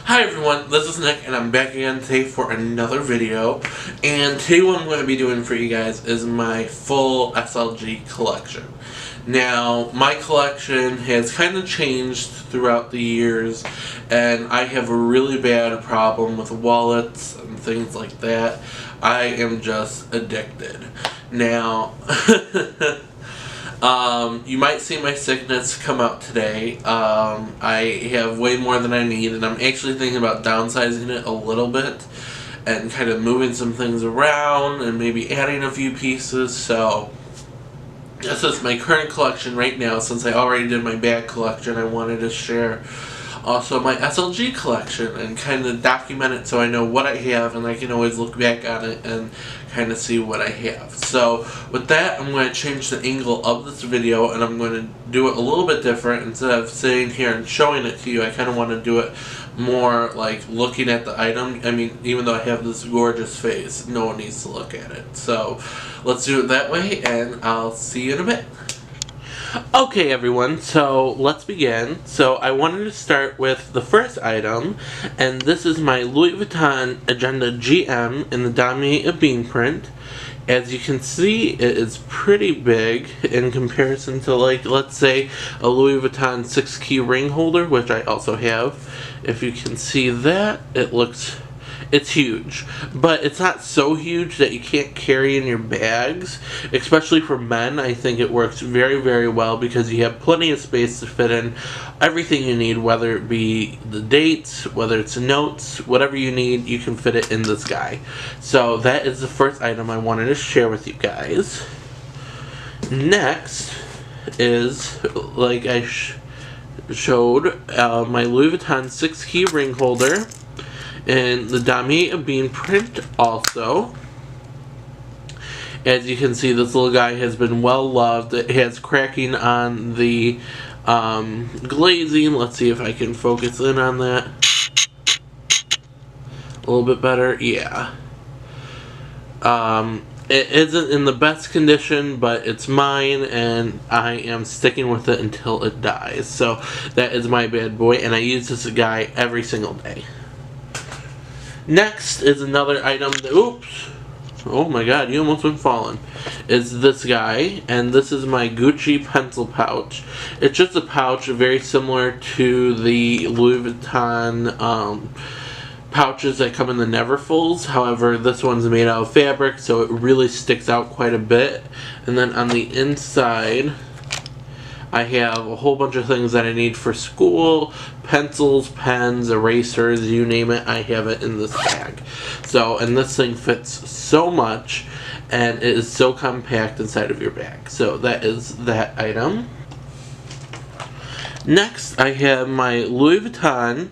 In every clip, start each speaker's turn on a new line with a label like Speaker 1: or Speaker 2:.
Speaker 1: Hi everyone, this is Nick and I'm back again today for another video. And today what I'm going to be doing for you guys is my full SLG collection. Now, my collection has kind of changed throughout the years, and I have a really bad problem with wallets and things like that. I am just addicted. Now, you might see my sicknes come out today. I have way more than I need, and I'm actually thinking about downsizing it a little bit and kind of moving some things around and maybe adding a few pieces. So this is my current collection right now. Since I already did my bag collection, I wanted to share also my SLG collection and kind of document it so I know what I have, and I can always look back on it and kind of see what I have. So with that, I'm going to change the angle of this video, and I'm going to do it a little bit different. Instead of sitting here and showing it to you, I kind of want to do it more like looking at the item. I mean, even though I have this gorgeous face, no one needs to look at it. So let's do it that way, and I'll see you in a bit. Okay everyone, so let's begin. So I wanted to start with the first item, and this is my Louis Vuitton Agenda GM in the Damier Ebene print. As you can see, it is pretty big in comparison to, like, let's say a Louis Vuitton 6-key ring holder, which I also have. If you can see that, it's huge, but it's not so huge that you can't carry in your bags. Especially for men, I think it works very, very well because you have plenty of space to fit in everything you need, whether it be the dates, whether it's notes, whatever you need, you can fit it in this guy. So that is the first item I wanted to share with you guys. Next is, like I showed, my Louis Vuitton 6-key ring holder in the Damier Ebene print also. As you can see, this little guy has been well loved. It has cracking on the glazing. Let's see if I can focus in on that a little bit better. Yeah. It isn't in the best condition, but it's mine, and I am sticking with it until it dies. So that is my bad boy, and I use this guy every single day. Next is another item that, oops, oh my god, you almost went falling, is this guy, and this is my Gucci pencil pouch. It's just a pouch very similar to the Louis Vuitton pouches that come in the Neverfulls. However, this one's made out of fabric, so it really sticks out quite a bit. And then on the inside, I have a whole bunch of things that I need for school: pencils, pens, erasers, you name it, I have it in this bag. So, and this thing fits so much, and it is so compact inside of your bag. So that is that item. Next, I have my Louis Vuitton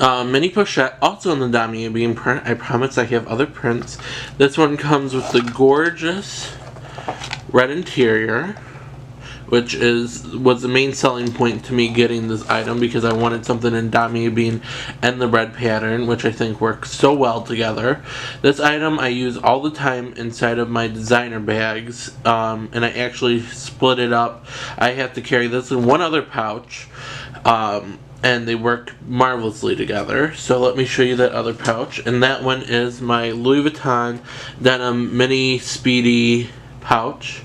Speaker 1: mini pochette, also in the Damier Ebene print. I promise I have other prints. This one comes with the gorgeous red interior, which was the main selling point to me getting this item, because I wanted something in Damier Ebene and the red pattern, which I think works so well together. This item I use all the time inside of my designer bags, and I actually split it up. I have to carry this in one other pouch, and they work marvelously together. So let me show you that other pouch, and that one is my Louis Vuitton denim mini Speedy pouch.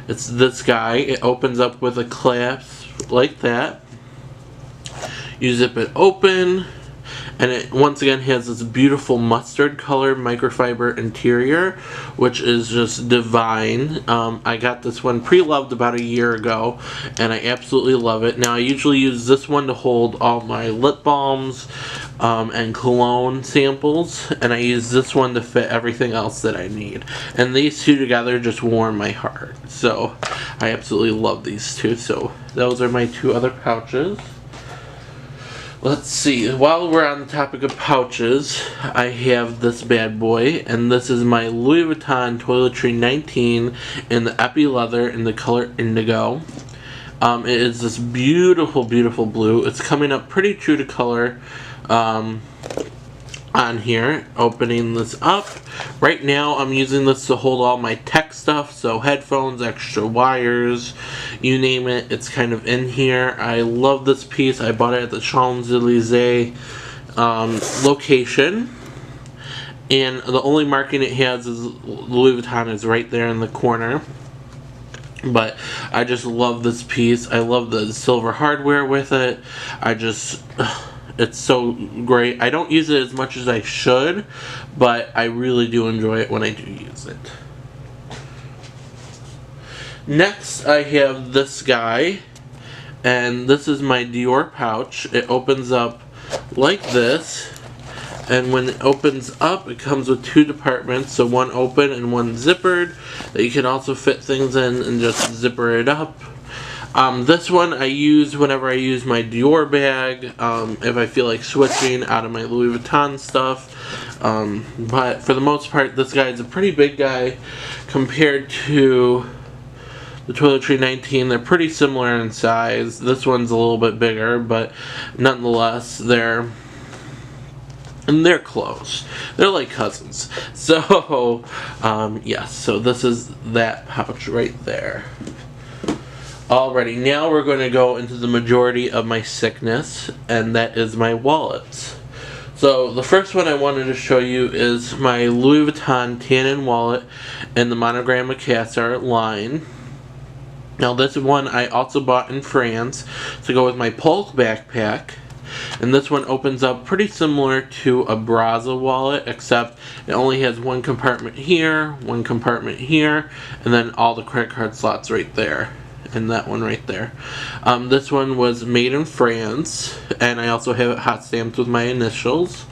Speaker 1: It's this guy. It opens up with a clasp like that. You zip it open, and it once again has this beautiful mustard color microfiber interior, which is just divine. I got this one pre-loved about a year ago, and I absolutely love it. Now, I usually use this one to hold all my lip balms and cologne samples, and I use this one to fit everything else that I need. And these two together just warm my heart. So I absolutely love these two. So those are my two other pouches. Let's see, while we're on the topic of pouches, I have this bad boy, and this is my Louis Vuitton Toiletry 19 in the Ippy leather in the color indigo. It is this beautiful, beautiful blue. It's coming up pretty true to color. on here, opening this up. Right now I'm using this to hold all my tech stuff, so headphones, extra wires, you name it, it's kind of in here. I love this piece. I bought it at the Champs-Elysees location, and the only marking it has is Louis Vuitton is right there in the corner. But I just love this piece. I love the silver hardware with it. It's so great. I don't use it as much as I should, but I really do enjoy it when I do use it. Next, I have this guy, and this is my Dior pouch. It opens up like this, and when it opens up, it comes with two compartments, so one open and one zippered, that you can also fit things in and just zipper it up. This one I use whenever I use my Dior bag, if I feel like switching out of my Louis Vuitton stuff. But for the most part, this guy is a pretty big guy compared to the Toiletry 19. They're pretty similar in size. This one's a little bit bigger, but nonetheless, they're close. They're like cousins. So, yes, so this is that pouch right there. Alrighty, now we're going to go into the majority of my sickness, and that is my wallets. So the first one I wanted to show you is my Louis Vuitton Tannen wallet in the Monogram Caviar line. Now this one I also bought in France to go with my Polk backpack. And this one opens up pretty similar to a Brazza wallet, except it only has one compartment here, one compartment here, and then all the credit card slots right there. And that one right there. This one was made in France, and I also have it hot stamped with my initials.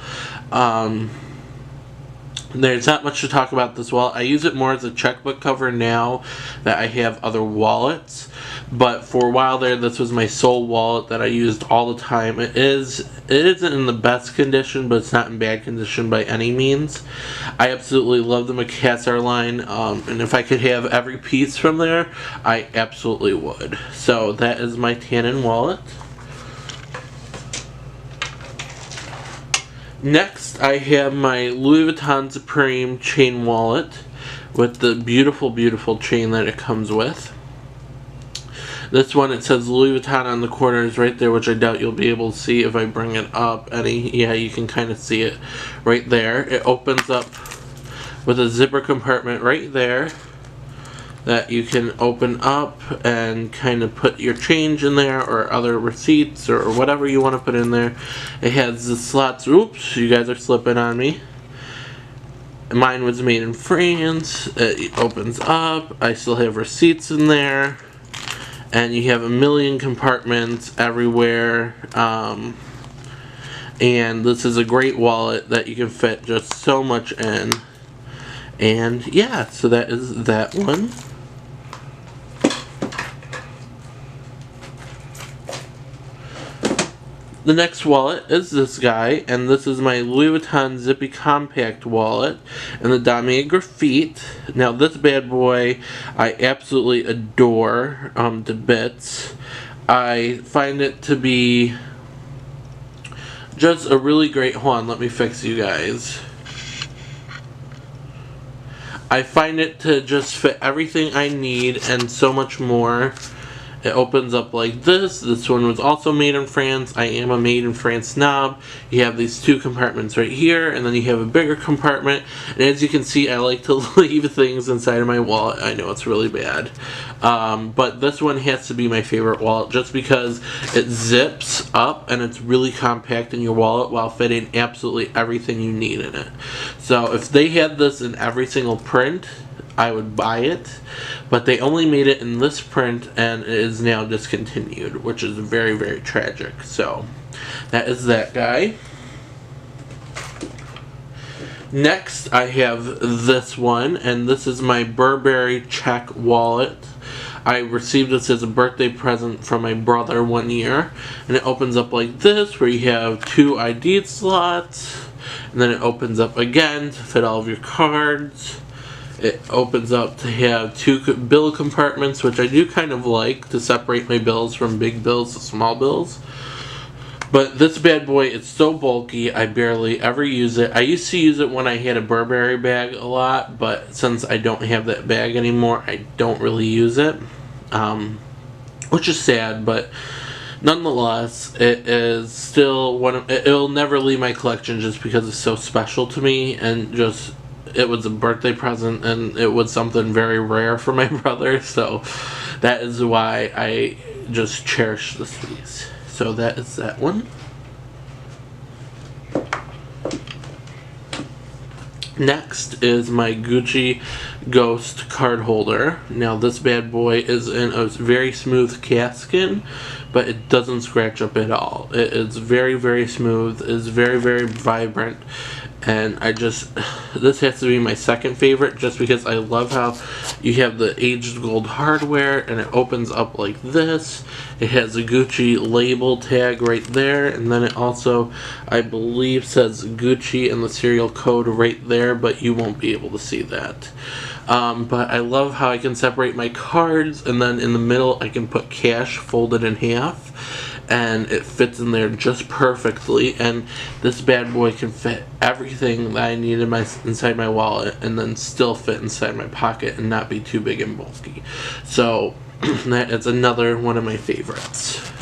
Speaker 1: There's not much to talk about this wallet. I use it more as a checkbook cover now that I have other wallets. But for a while there, this was my sole wallet that I used all the time. It isn't in the best condition, but it's not in bad condition by any means. I absolutely love the Caviar line, and if I could have every piece from there, I absolutely would. So that is my Tannen wallet. Next, I have my Louis Vuitton Supreme chain wallet with the beautiful, beautiful chain that it comes with. This one, it says Louis Vuitton on the corners right there, which I doubt you'll be able to see if I bring it up any. Yeah, you can kind of see it right there. It opens up with a zipper compartment right there that you can open up and kind of put your change in there or other receipts or whatever you want to put in there. It has the slots. Oops, you guys are slipping on me. Mine was made in France. It opens up. I still have receipts in there. And you have a million compartments everywhere. And this is a great wallet that you can fit just so much in. And yeah, so that is that one. The next wallet is this guy, and this is my Louis Vuitton Zippy Compact wallet in the Damier Grafite. Now this bad boy I absolutely adore to bits. I find it to be just a really great, hold on, let me fix you guys. I find it to just fit everything I need and so much more. It opens up like this. This one was also made in France. I am a made in France snob. You have these two compartments right here, and then you have a bigger compartment. And as you can see, I like to leave things inside of my wallet. I know it's really bad. But this one has to be my favorite wallet just because it zips up and it's really compact in your wallet while fitting absolutely everything you need in it. So if they had this in every single print, I would buy it, but they only made it in this print and it is now discontinued, which is very, very tragic. So that is that guy. Next, I have this one, and this is my Burberry Cheque wallet. I received this as a birthday present from my brother one year, and it opens up like this, where you have two ID slots, and then it opens up again to fit all of your cards. It opens up to have two bill compartments, which I do kind of like to separate my bills from big bills to small bills. But this bad boy, it's so bulky, I barely ever use it. I used to use it when I had a Burberry bag a lot, but since I don't have that bag anymore, I don't really use it. Which is sad, but nonetheless, it is still it'll never leave my collection just because it's so special to me, and just, it was a birthday present, and it was something very rare for my brother, so that is why I just cherish this piece. So that is that one. Next is my Gucci Ghost card holder. Now this bad boy is in a very smooth calfskin, but it doesn't scratch up at all. It is very, very smooth. It's very, very vibrant. And this has to be my second favorite, just because I love how you have the aged gold hardware and it opens up like this. It has a Gucci label tag right there, and then it also, I believe, says Gucci and the serial code right there, but you won't be able to see that. But I love how I can separate my cards, and then in the middle I can put cash folded in half, and it fits in there just perfectly. And this bad boy can fit everything that I need inside my wallet, and then still fit inside my pocket and not be too big and bulky. So that is another one of my favorites,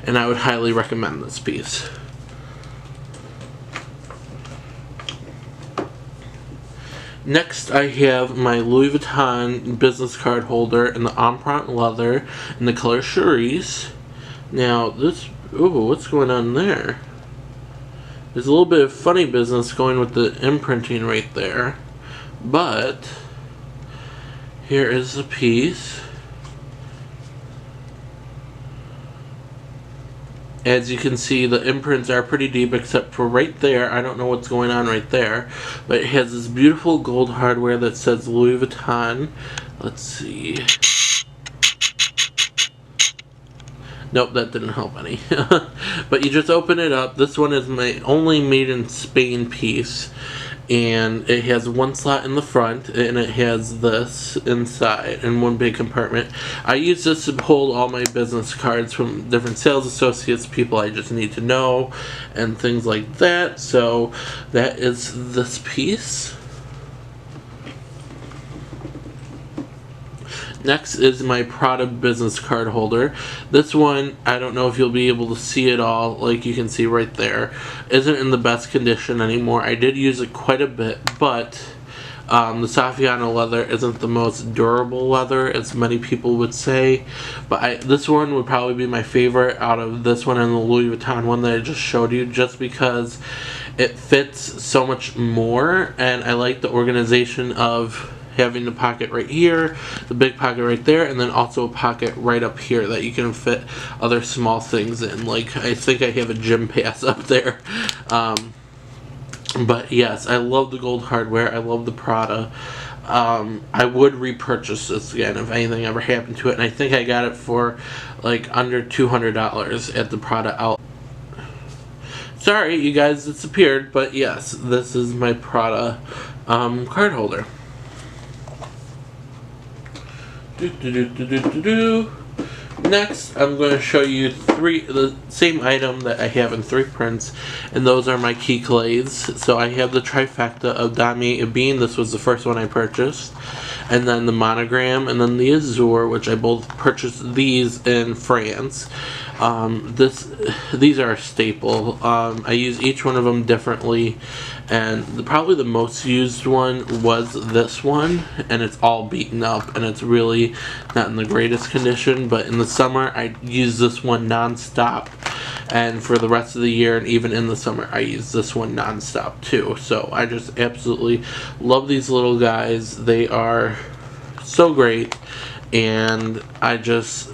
Speaker 1: and I would highly recommend this piece. Next, I have my Louis Vuitton business card holder in the empreinte leather in the color cerise. Now this, ooh, what's going on there? There's a little bit of funny business going with the imprinting right there, but here is the piece. As you can see, the imprints are pretty deep, except for right there. I don't know what's going on right there, but it has this beautiful gold hardware that says Louis Vuitton. Let's see. Nope, that didn't help any. But you just open it up. This one is my only made in Spain piece, and it has one slot in the front, and it has this inside in one big compartment. I use this to hold all my business cards from different sales associates, people I just need to know, and things like that. So that is this piece. Next is my Prada business card holder. This one, I don't know if you'll be able to see it all, like you can see right there, isn't in the best condition anymore. I did use it quite a bit, but the Saffiano leather isn't the most durable leather, as many people would say. But this one would probably be my favorite out of this one and the Louis Vuitton one that I just showed you, just because it fits so much more, and I like the organization of having the pocket right here, the big pocket right there, and then also a pocket right up here that you can fit other small things in. Like, I think I have a gym pass up there. But yes, I love the gold hardware. I love the Prada. I would repurchase this again if anything ever happened to it, and I think I got it for like under $200 at the Prada outlet. Sorry, you guys disappeared, but yes, this is my Prada card holder. Next, I'm going to show you the same item that I have in 3 prints, and those are my key clays. So I have the trifecta of Damier Ebene. This was the first one I purchased, and then the monogram, and then the azure, which I both purchased these in France. These are a staple. I use each one of them differently, and probably the most used one was this one, and it's all beaten up, and it's really not in the greatest condition. But in the summer, I use this one non-stop, and for the rest of the year, and even in the summer, I use this one non-stop too. So I just absolutely love these little guys. They are so great, and I just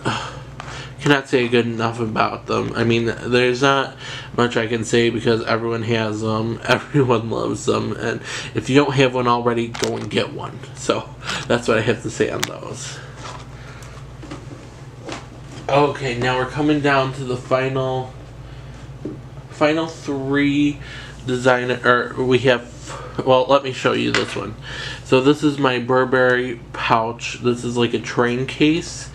Speaker 1: cannot say good enough about them. I mean, there's not much I can say because everyone has them, everyone loves them, and if you don't have one already, go and get one. So that's what I have to say on those. Okay, now we're coming down to the final 3 designer, or we have, well, let me show you this one. So this is my Burberry pouch. This is like a train case.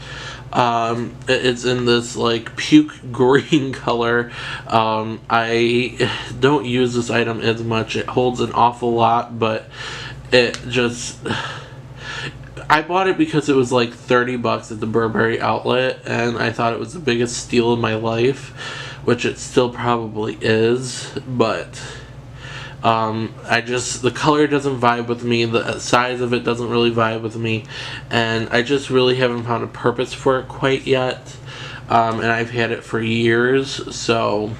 Speaker 1: It's in this like puke green color. I don't use this item as much. It holds an awful lot, but it just... I bought it because it was like 30 bucks at the Burberry outlet, and I thought it was the biggest steal of my life, which it still probably is, but the color doesn't vibe with me, the size of it doesn't really vibe with me, and I just really haven't found a purpose for it quite yet, and I've had it for years. So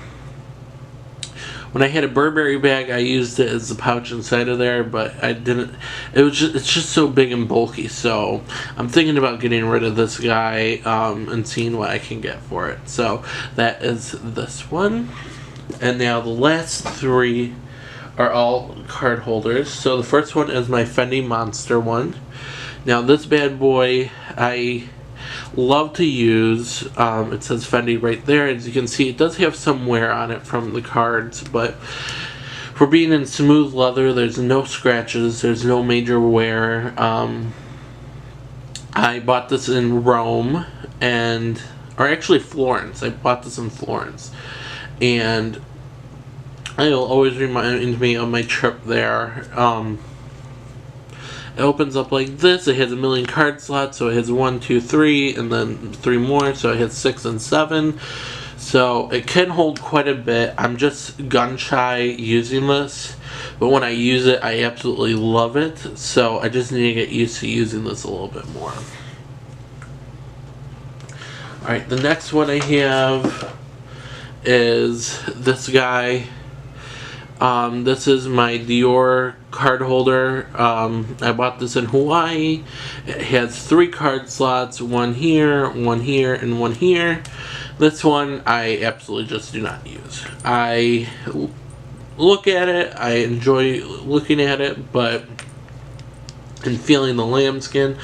Speaker 1: when I had a Burberry bag, I used it as the pouch inside of there, but I didn't. It's just so big and bulky. So I'm thinking about getting rid of this guy and seeing what I can get for it. So that is this one, and now the last three are all card holders. So the first one is my Fendi Monster one. Now this bad boy I love to use. It says Fendi right there. As you can see, it does have some wear on it from the cards, but for being in smooth leather, there's no scratches, there's no major wear. I bought this in Rome, or actually Florence. I bought this in Florence, and it'll always remind me of my trip there. It opens up like this. It has a million card slots, so it has 1, 2, 3, and then 3 more, so it has 6 and 7. So it can hold quite a bit. I'm just gun shy using this, but when I use it, I absolutely love it. So I just need to get used to using this a little bit more. Alright, the next one I have is this guy. This is my Dior card holder. I bought this in Hawaii. It has 3 card slots, one here, and one here. This one I absolutely just do not use. I look at it, I enjoy looking at it, and feeling the lambskin.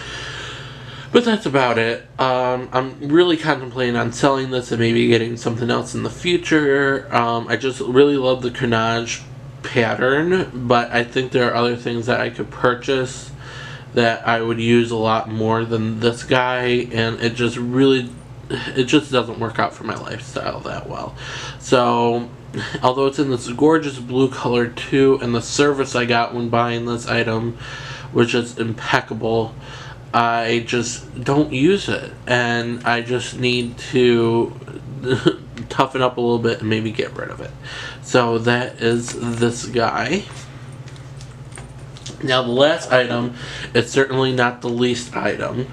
Speaker 1: But that's about it. I'm really contemplating on selling this and maybe getting something else in the future. I just really love the carnage pattern, but I think there are other things that I could purchase that I would use a lot more than this guy, and it just doesn't work out for my lifestyle that well. So although it's in this gorgeous blue color too, and the service I got when buying this item was just impeccable, I just don't use it, and I just need to toughen up a little bit and maybe get rid of it. So that is this guy. Now the last item is certainly not the least item,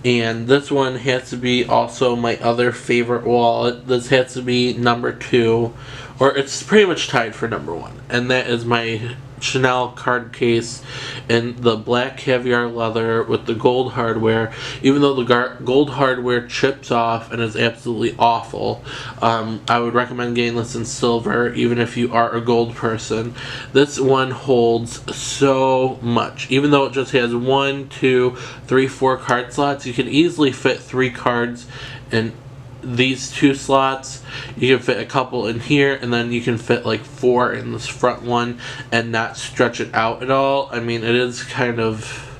Speaker 1: and this one has to be also my other favorite wallet. This has to be number 2, or it's pretty much tied for number 1, and that is my Chanel card case in the black caviar leather with the gold hardware. Even though the gold hardware chips off and is absolutely awful, I would recommend getting this in silver even if you are a gold person. This one holds so much. Even though it just has 1, 2, 3, 4 card slots, you can easily fit 3 cards in these 2 slots. You can fit a couple in here, and then you can fit like 4 in this front one and not stretch it out at all. I mean, it is kind of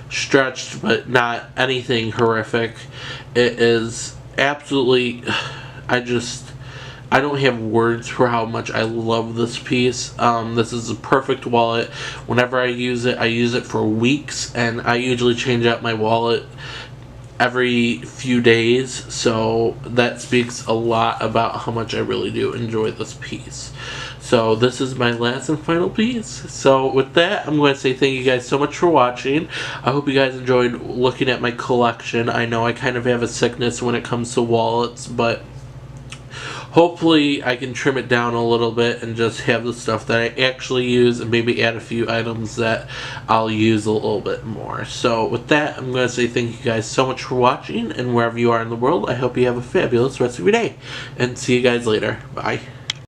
Speaker 1: stretched, but not anything horrific. It is absolutely, I don't have words for how much I love this piece. This is a perfect wallet. Whenever I use it for weeks, and I usually change out my wallet every few days, so that speaks a lot about how much I really do enjoy this piece. So this is my last and final piece. So with that, I'm going to say thank you guys so much for watching. I hope you guys enjoyed looking at my collection. I know I kind of have a sickness when it comes to wallets, but hopefully I can trim it down a little bit and just have the stuff that I actually use, and maybe add a few items that I'll use a little bit more. So with that, I'm going to say thank you guys so much for watching, and wherever you are in the world, I hope you have a fabulous rest of your day, and see you guys later. Bye.